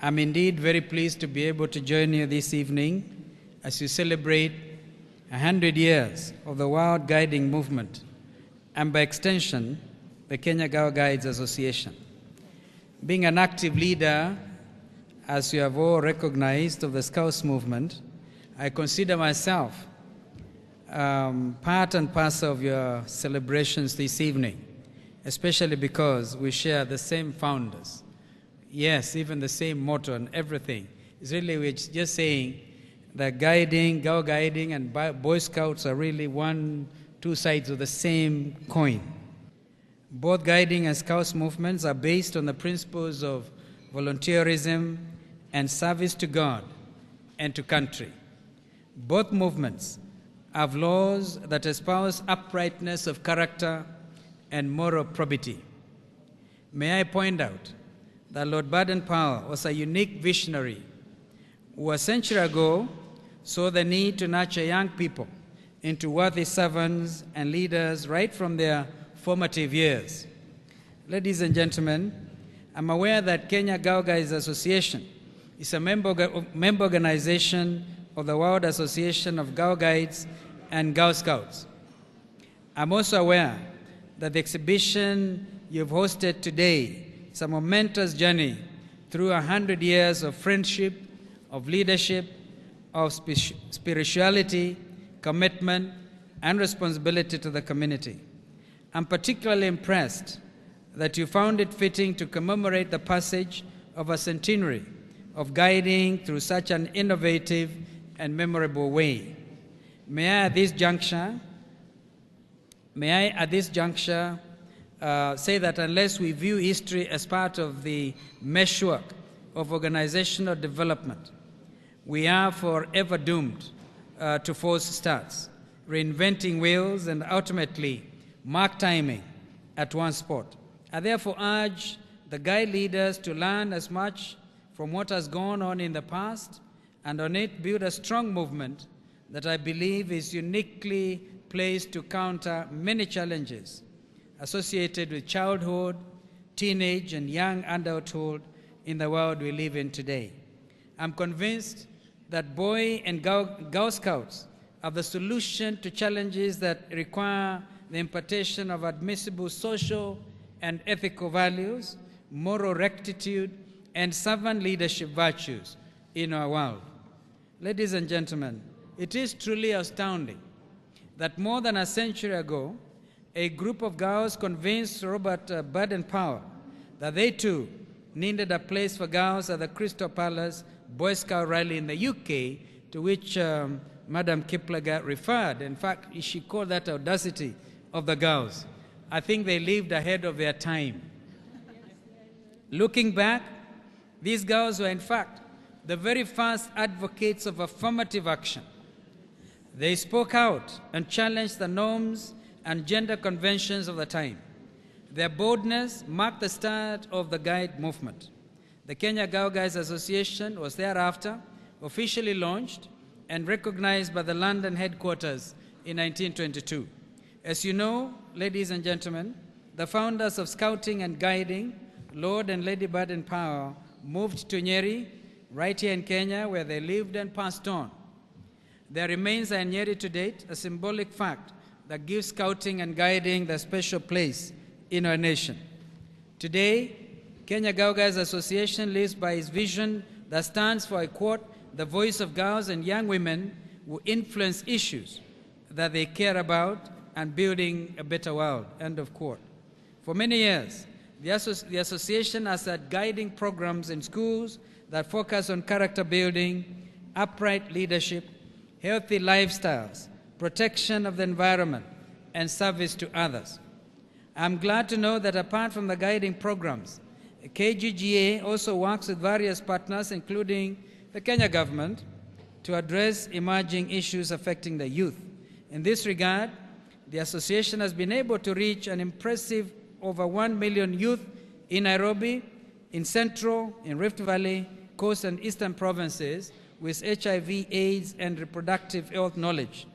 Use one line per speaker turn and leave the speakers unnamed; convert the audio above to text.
I'm indeed very pleased to be able to join you this evening as you celebrate 100 years of the World Guiding Movement, and by extension, the Kenya Girl Guides Association. Being an active leader, as you have all recognized, of the Scouts movement, I consider myself part and parcel of your celebrations this evening, especially because we share the same founders. Yes, even the same motto and everything. It's really, we're just saying that guiding, Girl Guiding, and Boy Scouts are really two sides of the same coin. Both guiding and Scouts movements are based on the principles of volunteerism and service to God and to country. Both movements have laws that espouse uprightness of character and moral probity. May I point out that Lord Baden-Powell was a unique visionary who a century ago saw the need to nurture young people into worthy servants and leaders right from their formative years. Ladies and gentlemen, I'm aware that Kenya Girl Guides Association is a member organization of the World Association of Girl Guides and Girl Scouts. I'm also aware that the exhibition you've hosted today is a momentous journey through 100 years of friendship, of leadership, of spirituality, commitment, and responsibility to the community. I'm particularly impressed that you found it fitting to commemorate the passage of a centenary of guiding through such an innovative and memorable way. May I at this juncture say that unless we view history as part of the meshwork of organizational development, we are forever doomed to false starts, reinventing wheels, and ultimately mark timing at one spot. I therefore urge the guide leaders to learn as much from what has gone on in the past, and on it build a strong movement that I believe is uniquely placed to counter many challenges associated with childhood, teenage, and young adulthood in the world we live in today. I'm convinced that Boy and Girl Scouts are the solution to challenges that require the impartation of admissible social and ethical values, moral rectitude, and servant leadership virtues in our world. Ladies and gentlemen, it is truly astounding that more than a century ago, a group of girls convinced Robert Baden-Powell that they too needed a place for girls at the Crystal Palace Boy Scout rally in the UK, to which Madam Kiplagat referred. In fact, she called that audacity of the girls. I think they lived ahead of their time. Looking back, these girls were in fact the very first advocates of affirmative action. They spoke out and challenged the norms and gender conventions of the time. Their boldness marked the start of the guide movement. The Kenya Girl Guides Association was thereafter officially launched and recognized by the London headquarters in 1922. As you know, ladies and gentlemen, the founders of Scouting and Guiding, Lord and Lady Baden-Powell, moved to Nyeri, right here in Kenya, where they lived and passed on. Their remains are in Nyeri to date, a symbolic fact that gives Scouting and Guiding the special place in our nation. Today, Kenya Girl Guides Association lives by its vision that stands for, I quote, the voice of girls and young women who influence issues that they care about and building a better world, end of quote. For many years, the association has had guiding programs in schools that focus on character building, upright leadership, healthy lifestyles, protection of the environment, and service to others. I'm glad to know that apart from the guiding programs, KGGA also works with various partners, including the Kenya government, to address emerging issues affecting the youth. In this regard, the association has been able to reach an impressive over 1 million youth in Nairobi, in Central, in Rift Valley, Coast and Eastern provinces with HIV, AIDS, and reproductive health knowledge.